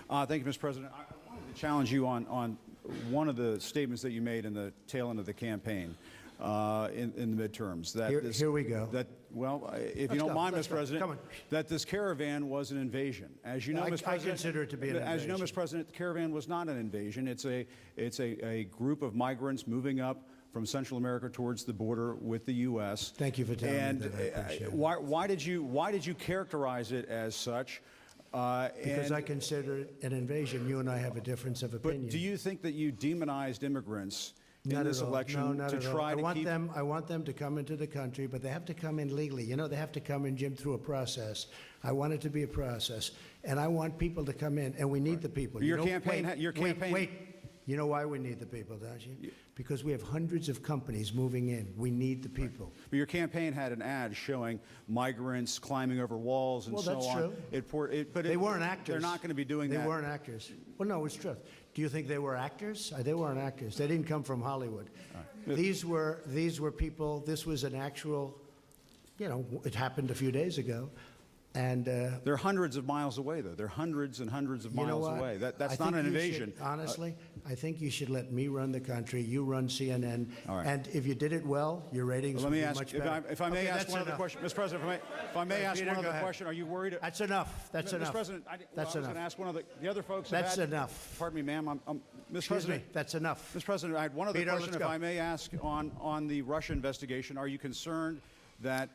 Thank you, Mr. President. I wanted to challenge you on one of the statements that you made in the tail end of the campaign in the midterms. That Here we go. If you don't mind, Mr. President, that this caravan was an invasion. As you know, Mr. President, I consider it to be an invasion. As you know, Mr. President, the caravan was not an invasion. It's a group of migrants moving up from Central America towards the border with the U.S. Thank you for telling me that. I appreciate it. Why did you characterize it as such? Because I consider it an invasion. You and I have a difference of opinion. But do you think that you demonized immigrants in this election No, not to at try all. to keep them? I want them to come into the country, but they have to come in legally. You know, they have to come in, Jim, through a process. I want it to be a process, and I want people to come in, and we need the people. Your campaign. Wait. You know why we need the people, don't you? Because we have hundreds of companies moving in. We need the people. But your campaign had an ad showing migrants climbing over walls and so on. Well, that's true. But they weren't actors. They're not going to be doing that. They weren't actors. Well, no, it's true. Do you think they were actors? They weren't actors. They didn't come from Hollywood. Right. These were people. This was an actual, you know, it happened a few days ago. And they're hundreds of miles away, though. They're hundreds and hundreds of miles away. That's not an invasion. Honestly, I think you should let me run the country. You run CNN. All right. And if you did it well, your ratings would be much better. If I may ask one other question, Mr. President. If I may ask one other question, are you worried? That's enough. That's enough. Mr. President, I was going to ask one of the other folks. That's enough. Pardon me, ma'am. Mr. President, that's enough. Mr. President, I had one other question, if I may ask, on the Russia investigation. Are you concerned that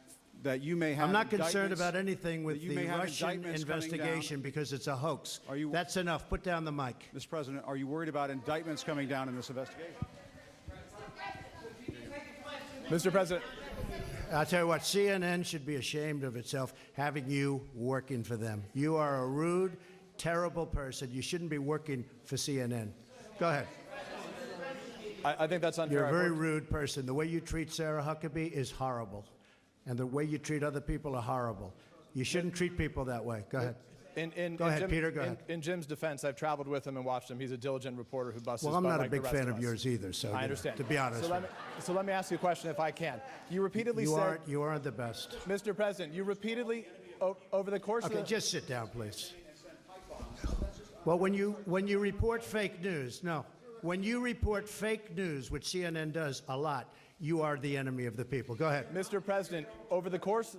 you may have? I'm not concerned about anything with the Russian investigation because it's a hoax. That's enough. Put down the mic. Mr. President, are you worried about indictments coming down in this investigation? Mr. President. I'll tell you what, CNN should be ashamed of itself having you working for them. You are a rude, terrible person. You shouldn't be working for CNN. Go ahead. I think that's unfair. You're a very rude person. The way you treat Sarah Huckabee is horrible. And the way you treat other people are horrible. You shouldn't treat people that way. Go ahead. Go ahead, Peter. Go ahead. In Jim's defense, I've traveled with him and watched him. He's a diligent reporter who busts his butt. Well, I'm not a big fan of yours either. So I understand. To be honest. So let me ask you a question, if I can. You repeatedly said you aren't the best, Mr. President. You repeatedly over the course of just sit down, please. Well, when you report fake news, when you report fake news, which CNN does a lot, you are the enemy of the people. Go ahead. Mr. President, over the course